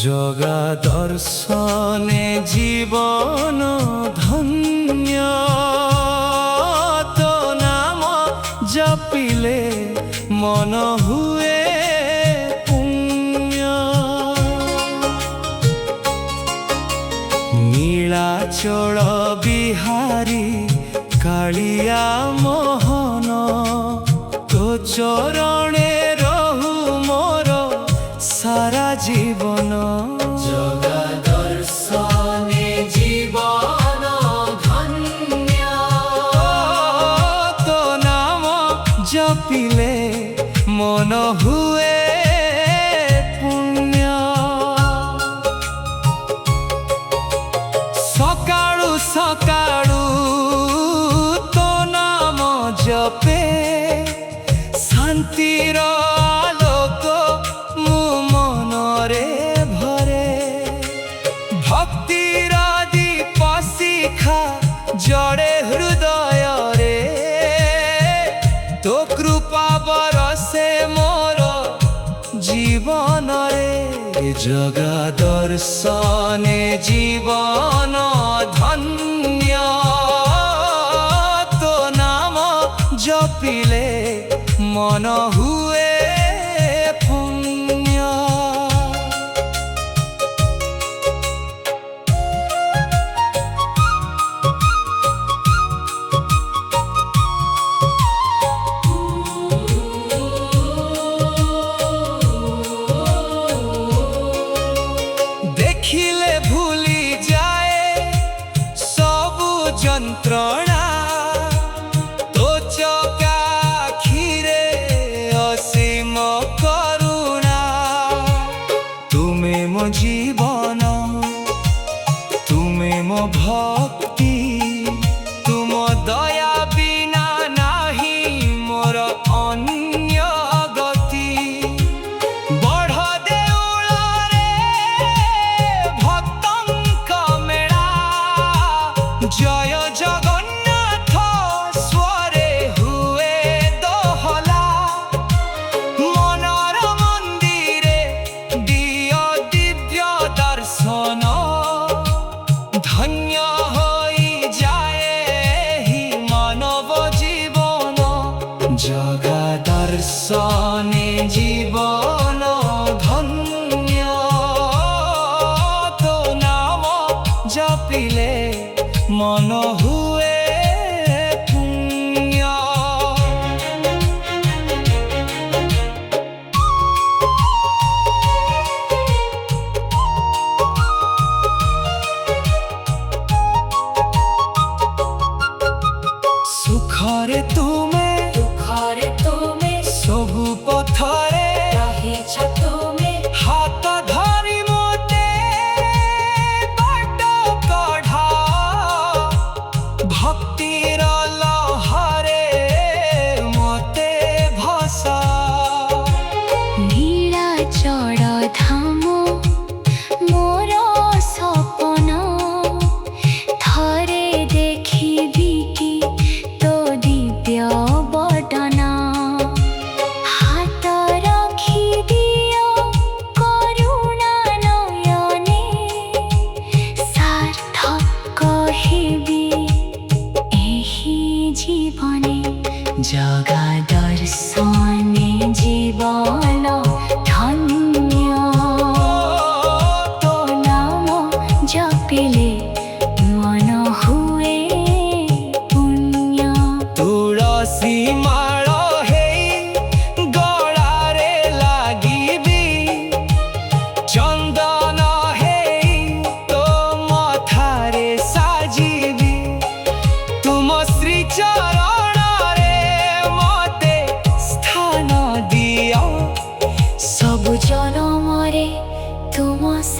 जगा दर्शने जीवन धन्य तो नाम जपिले मन हुए पुण्य। नीलाचल बिहारी कालिया मोहन तो चरणे रहु मोर सारा जीवन। जगा दर्शने जीवन धन्य तो नाम जपिले मन हुए पुण्य। सकाळु सकाळु तो नाम जपे शांतिर आलोक मु मनरे भरे। भक्तिर दीप शिखा जड़े हृदय रे तो कृपा बरसे मोर जीवन रे। जगा दर्शने जीवन धन्य तो नाम जपिले मन हुए पुण्य। देखिले भूली जाए सबु जंत्रणा तो चका खीरे असीम करुणा। तुमे मो जीवन तुमे मो भक्ति तुम दया बिना नाही मोर अन्य गति। बढ़ देउल रे भक्तंक मेला जय जगन्नाथ स्वरे हुए दोहला। मनर मंदिरे दिय दिव्य दर्शन धन्य होई जाए ही मानव जीवन। जगा दर्शने जीवन धन्य तो नाम जपिले मन हुए पुण्य। सुखरे तुमे दुखरे तुमे सबु पथरे रहिछ तुमे। हाथ धरी मोते बाट कढ़ा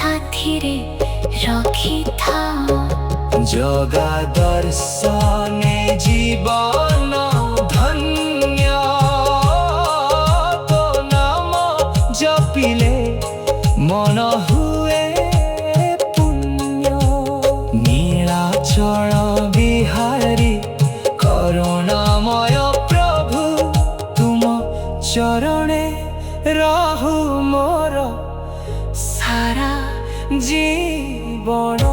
ସାଥିରେ ରଖିଥାଅ। ଜଗା ଦର୍ଶନେ ଜୀବନ ଧନ୍ୟ, ତୋ ନାମ ଜପିଲେ ମନ ହୁଏ ପୁଣ୍ୟ। ନୀଳାଚଳ ବିହାରୀ କରୁଣାମୟ ପ୍ରଭୁ, ତୁମ ଚରଣେ ରହୁ ମୋର ସାରା ଜୀବନ।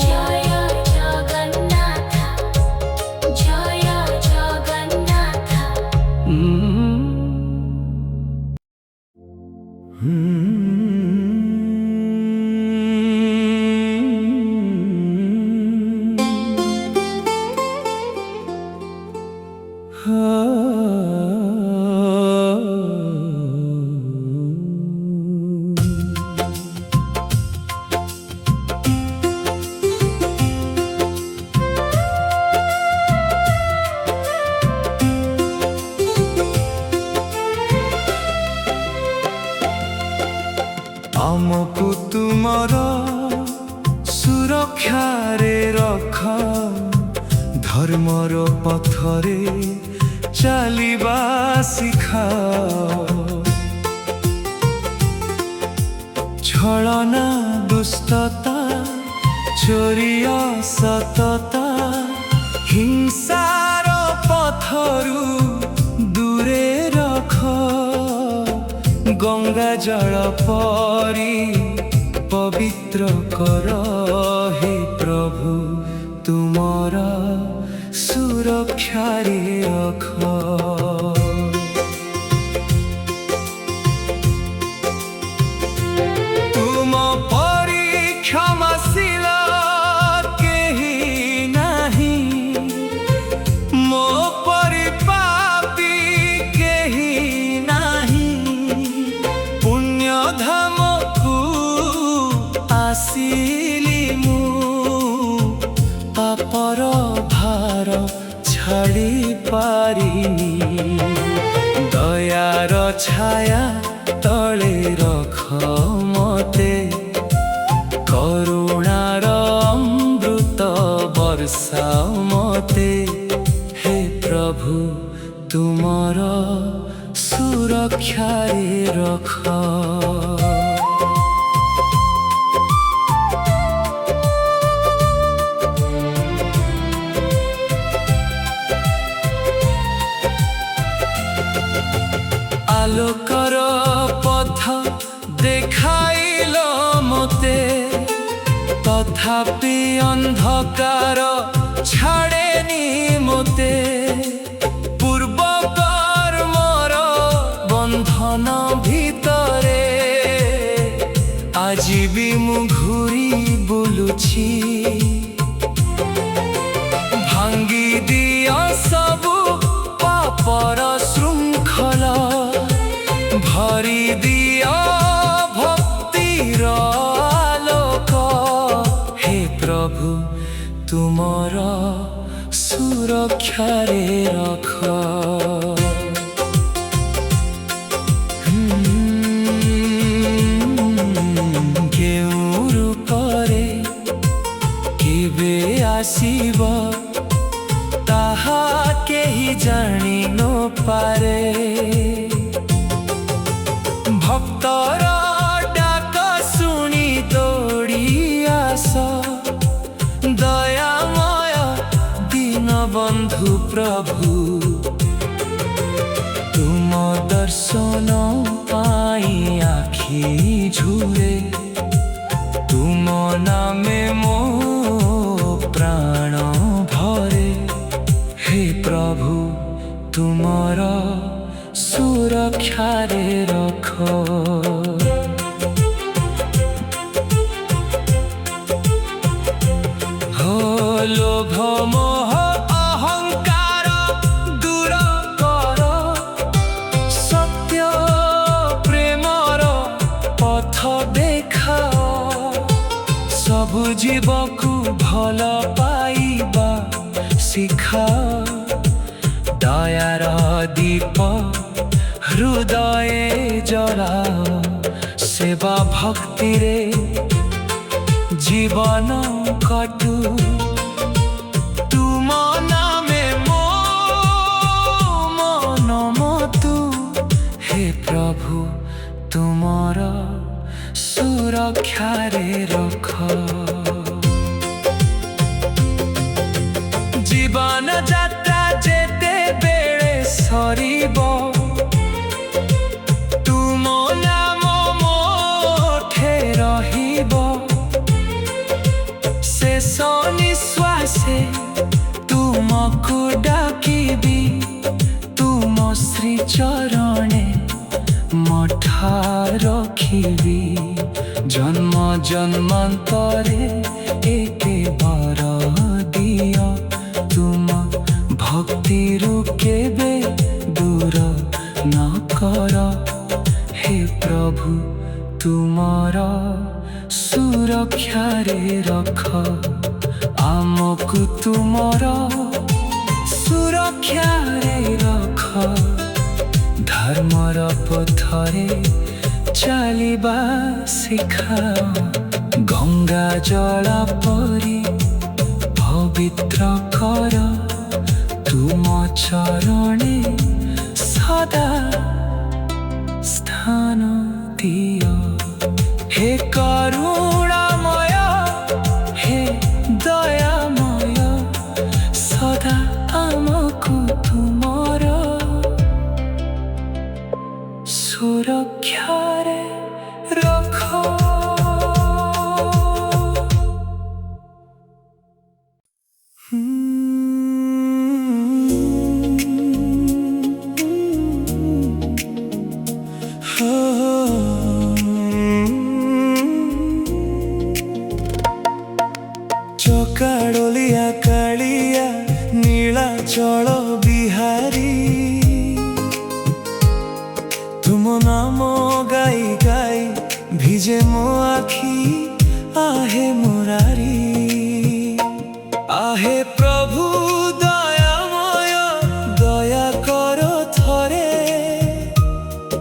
ଜୟ ଜଗନ୍ନାଥ, ଜୟ ଜଗନ୍ନାଥ। ଆମକୁ ତୁମର ସୁରକ୍ଷାରେ ରଖ, ଧର୍ମର ପଥରେ ଚାଲିବା ଶିଖାଅ। ଛଳନା ଦୁଷ୍ଟତା ଚୋରି ଅସତତା ହିଂସାର ପଥରୁ ଦୂରେ ରଖ। ଗଙ୍ଗା ଜଳ ପରି ପବିତ୍ର କର ହେ ପ୍ରଭୁ, ତୁମର ସୁରକ୍ଷାରେ ରଖ। ତୁମ ପରି କ୍ଷମାଶୀଳ କେହି ନାହିଁ, ମୋ ପରି ପାପୀ କେହି ନାହିଁ। ପୁଣ୍ୟଧାମକୁ ଆସିଲି ମୁଁ, ପାପର ଭାର ଛାଡ଼ି ପାରିନି। ଦୟାର ଛାୟା ତଳେ ରଖ ମତେ, କରୁଣାର ଅମୃତ ବର୍ଷାଅ ମତେ। ହେ ପ୍ରଭୁ, ତୁମର ସୁରକ୍ଷାରେ ରଖ। আলোকর পথ দেখাইল মতে, তথাপি অন্ধকার ছাড়েনি মতে। পূর্ব কর্মর বন্ধন ভিতরে আজি বি মু ঘুরি বুলুছি। ভাঙ্গি দিও সবু পাপর শৃঙ্খলা, ভরি দিও ভক্তির আলোক। হে প্রভু, তুমর সুরক্ষারে রখ। কেউ রূপরে কেবে আসিব, তাহা কেহি জানি ন পারে। ভক্তর ডাক শুনি দৌড়ি আস, দয়াময় দীনবন্ধু প্রভু। তুম দর্শন পাই আখি ঝুরে, তুম নামে মো প্রাণ ভরে। হে প্রভু, তুমর সুরক্ষারে রখ। লোভ মোহ অহংকার দূর কর, সত্য প্রেমর পথ দেখাও। সবু জীবকু ভাল পাইবা শিখাও। দয়ার দীপ হৃদয়ে জলাও, ସେବା ଭକ୍ତିରେ ଜୀବନ କଟୁ। ତୁମ ନାମେ ମୋ ମନ ମତୁ, ହେ ପ୍ରଭୁ ତୁମର ସୁରକ୍ଷାରେ ରଖ। ଜୀବନ ଯାତ୍ରା ଯେତେବେଳେ ସରିବ, ତୁମ ନାମ ମୋଠେ ରହିବ। ଶେଷ ନିଶ୍ୱାସେ ତୁମକୁ ଡାକିବି, ତୁମ ଶ୍ରୀଚରଣେ ମଠା ରଖିବି। ଜନ୍ମ ଜନ୍ମାନ୍ତରେ ଏକେ ବର ଦିଅ, ତୁମ ଭକ୍ତିରୁ କେବେ ଦୂର ନ କର। ହେ ପ୍ରଭୁ ତୁମର ସୁରକ୍ଷାରେ ରଖ, ଆମକୁ ତୁମର ସୁରକ୍ଷାରେ ରଖ। ଧର୍ମର ପଥରେ ଚାଲିବା ଶିଖାଅ, ଗଙ୍ଗା ଜଳ ପରି ପବିତ୍ର କର। ତୁମ ଚରଣେ ସଦା ସ୍ଥାନ ଦିଅ। ହେ କରୁଣାମୟ, ହେ ଦୟାମୟ, ସଦା ଆମକୁ ତୁମର ସୁରକ୍ଷାରେ ରଖ। ଚକାଡୋଲିଆ କାଳିଆ ନୀଳାଚଳ ବିହାରୀ, ତୁମ ନାମ ଗାଇ ଗାଇ ଭିଜେ ମୋ ଆଖି। आहे ମୁରାରୀ, आहे ପ୍ରଭୁ ଦୟାମୟ, ଦୟା କର ଥରେ।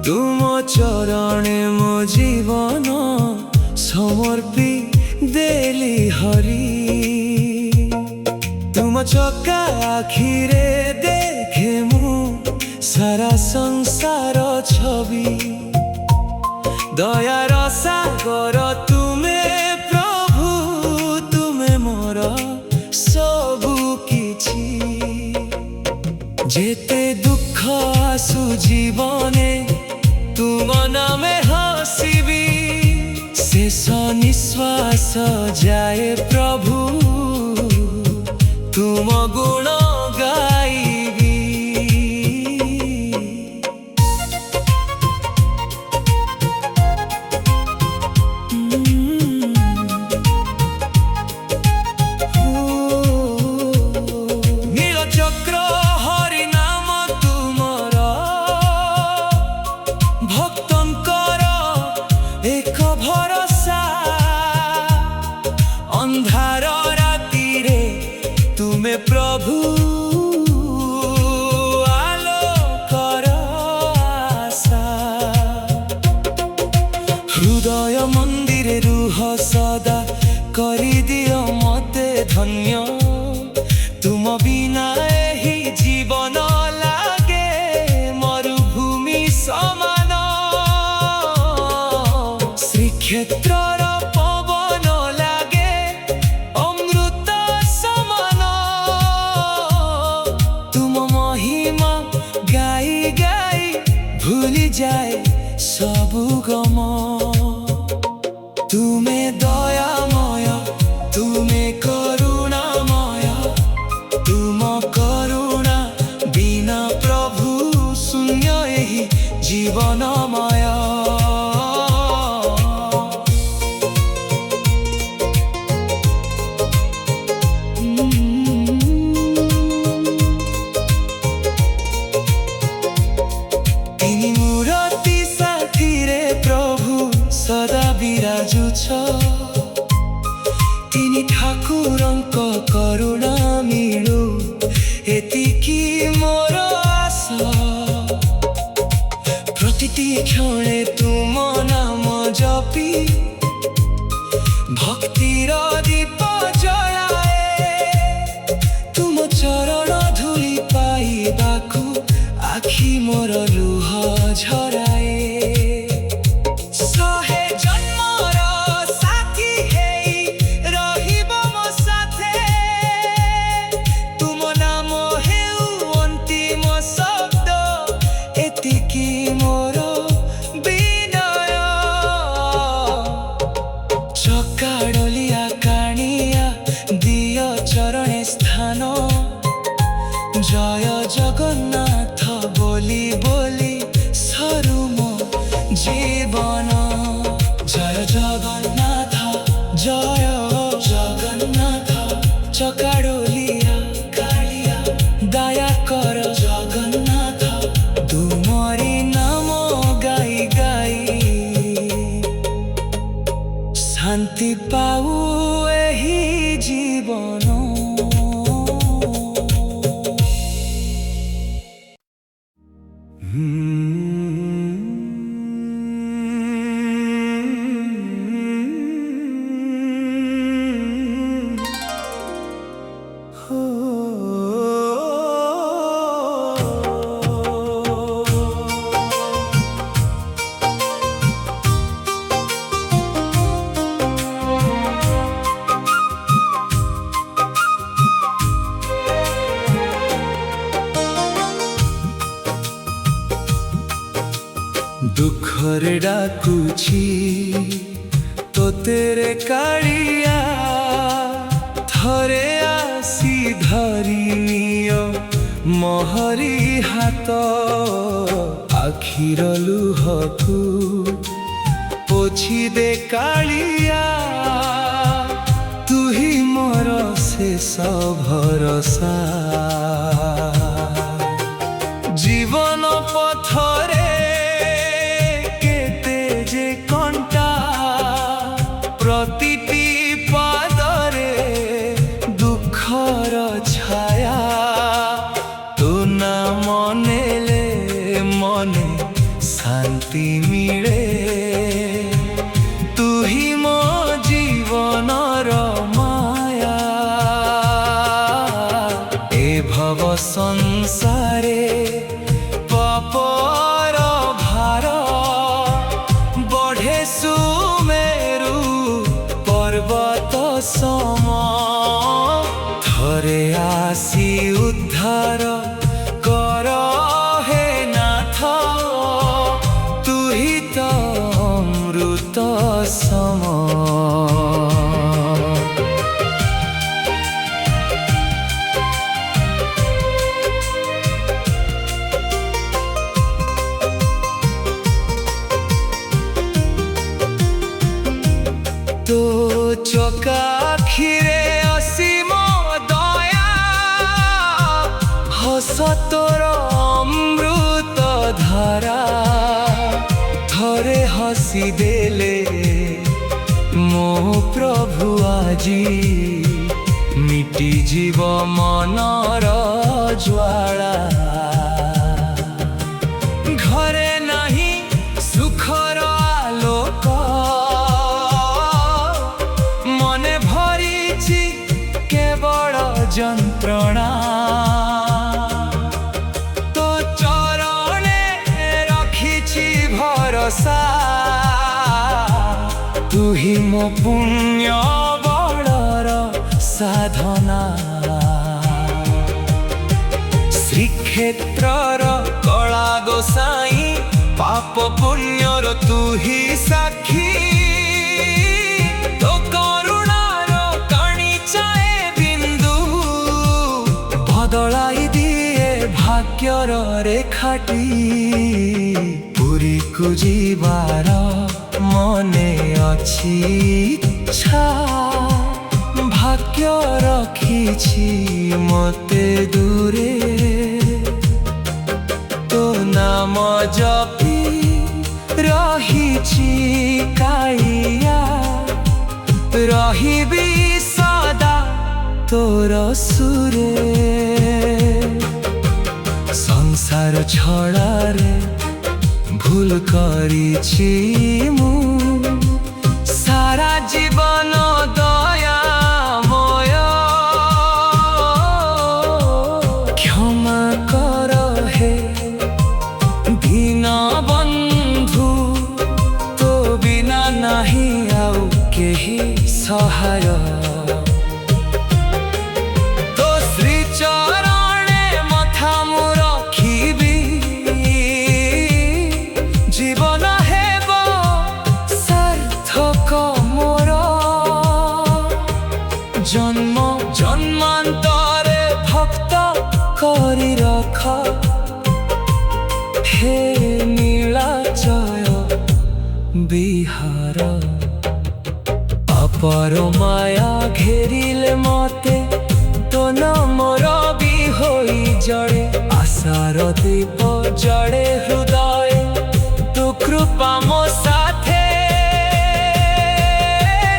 ତୁମ ଚରଣେ ମୋ ଜୀବନ ସମର୍ପି ଦେଲି ହରି। ତୁମ ଚକା ଆଖିରେ ଦେଖେ ମୁଁ ସାରା ସଂସାର ଛବି। ଦୟାର ସାଗର ତୁମେ ପ୍ରଭୁ, ତୁମେ ମୋର ସବୁ କିଛି। ଯେତେ ଦୁଃଖ ଆସୁ ଜୀବନେ ତୁମ ନାମେ ହସିବି। ଶେଷ ନିଶ୍ୱାସ ଯାଏ ପ୍ରଭୁ ତୁମ ଗୁଣ ଗାଇବି। ନୀଳଚକ୍ର ହରି ନାମ ତୁମର, ଭକ୍ତଙ୍କର ଏକ ଭରସା। ଅନ୍ଧାର ରାତିରେ ତୁମେ ପ୍ରଭୁ ଆଲୋକର ଆଶା। ହୃଦୟ ମନ୍ଦିରେ ରୁହ ସଦା, କରିଦିଅ ମତେ ଧନ୍ୟ। ତୁମ ବିନା ଏହି ଜୀବନ ଲାଗେ ମରୁଭୂମି ସମାନ। ଶ୍ରୀକ୍ଷେତ୍ରର ପବନ ଲାଗେ ଅମୃତ ସମାନ। ତୁମ ମହିମା ଗାଇ ଗାଇ ଭୁଲିଯାଏ ସବୁ ଗମ। ତୁମେ ଦୟାମୟ, ତୁମେ କରୁଣାମୟ, ତୁମ କରୁଣା ବିନା ପ୍ରଭୁ ଶୂନ୍ୟ ଏହି ଜୀବନମୟ। ତିନି ମୂରତି ସାଥିରେ ପ୍ରଭୁ ସଦା ବିରାଜୁଛ। ତିନି ଠାକୁରଙ୍କ କରୁଣା ମିଳୁ, ଏତିକି ମୋର ଆଶା। ପ୍ରତିଟି କ୍ଷଣେ ତୁମ ନାମ जपी भक्तिर दीप जलाए तुम चरण धूली पाइबाकु आखि मोर लुह झराए शहे जन्मर साथी हेई रहिबो मो साथे तुम नाम हेउ अंतिम शब्द एतिकी मोर विनय चकाडलिया काणिया दिय चरणे स्थान जय जगन्नाथ बोली बोली सरू मो जीवन जय जगन्नाथ जय जगन्नाथ चकाडलिया कालिया दया कर जगन्नाथ तुमरी नाम गाई गाई शांति पाऊ एही जीवन दुखरे डाकुची तो तेरे कालिया थरे आसी धरिनियो मोहरी हाथ आखिर लुहकु पोछि दे कालिया तू ही मोर शेष भरसा जीवन पथरे प्रतिटी पादरे दुखर छाया तू ना मनेले मने शांति मिले तू ही मो जीवनर माया ए भव संसारे पापर भार बढ़े सुमेरु पर्वत सम थरे आसी उद्धार कर हे नाथ तू ही तो अमृत सम तो चकाखिरे असीम दया हस तोर अमृत धारा थरे हसी देले मो प्रभु आजी मिटी जीव मनर ज्वाला घरे नहीं सुखर आलोक मने भरिछि केवल जंत्रणा तो चरणे रखिछि भरोसा तू ही मो पुण्य बड़र साधना श्रीक्षेत्रर कला गोसाई पाप पुण्यर तू ही साक्षी तो करुणार काणी चाए बिंदु बदलाई दिए भाग्यर रेखाटी पुरी को जीवार मने अछि इच्छा भाग्य रखिछि मते दूरे तो नाम जपी रहिछि कालिया रहिबी सदा तोर सुरे संसार छड़ारे भूल करिछि मु ହିଁ ସହାୟ ତୋ ଶ୍ରୀ ଚରଣେ ମଥା ମୁଁ ରଖିବି ଜୀବନ ହେବ ସାର୍ଥକ ମୋର ଜନ୍ମ ଜନ୍ମାନ୍ତରେ ଭକ୍ତ କରି ରଖ হে নীলাচয় বিহার অপর মায়া ঘেরিলে মতে তো নমর বিহই জড়ে আশার দীপ জড়ে হৃদয়ে তু কৃপা মো সাথে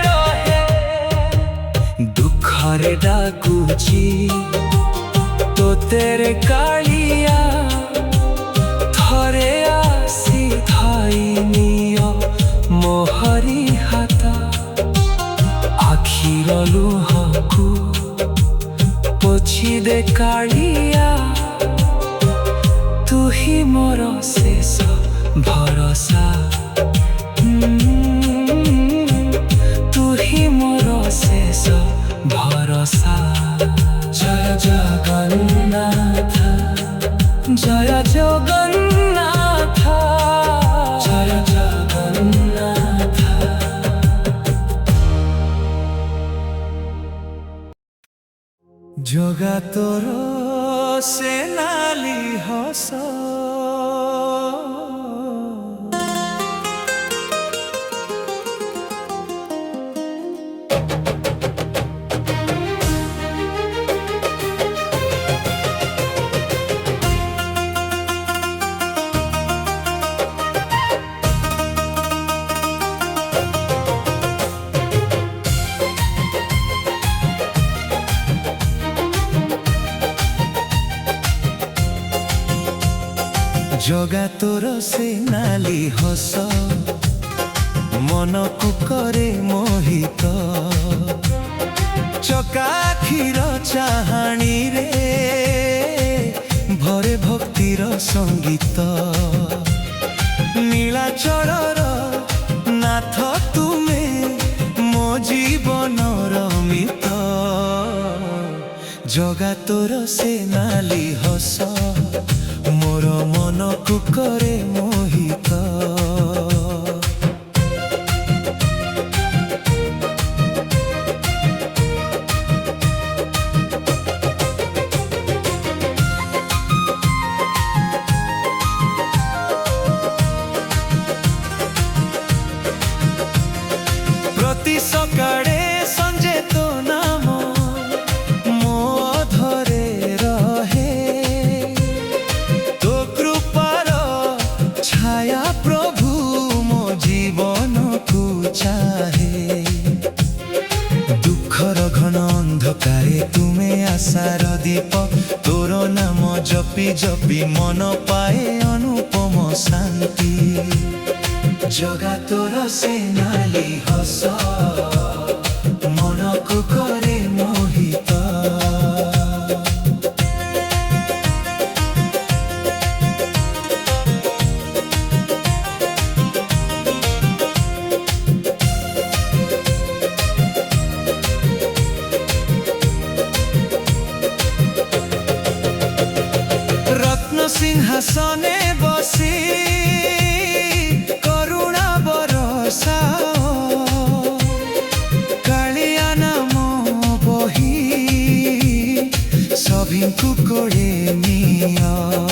রহে দুঃখরে ডাকুছি তো তেরে কালিয়া ଥରେ ଆସି ଥାଇ ନିଅ ମୋହରି ହାତ ଆଖିର ଲୁହକୁ ପୋଛି ଦେ କାଳିଆ ତୁ ହିଁ ମୋର ଶେଷ ଭରସା ତୁ ହିଁ ମୋର ଶେଷ ଭରସା ଜୟ ଜଗନ୍ନାଥ জয় জগন্নাথ জয় জগন্নাথ জগা তোর সে নালি হস জগা তোর সে নালি হস মনকু করে মোহিত চকাখির চাহাণীরে ভরে ভক্তির সঙ্গীত নীলাচলর নাথ তুমে মো জীবনর মিত জগা তোর সে নালি হস মোর মনকু করে মোহিত প্রতি সকালে সঞ্জে তো নাম মো ধরে রহে তো কৃপার ছায়া প্রভু মো জীবনকু চাহে দুঃখর ঘন অন্ধকারে তুমে আশার দীপ তোর নাম জপি জপি মন পায়ে অনুপম শান্তি জগা তোর সে নালি হস মনকু করে মোহিত রত্ন সিংহাসনে বসি করুণা বরসাও কালিয়া নাম বহি সভিଙ୍କୁ কোড়ে নিয়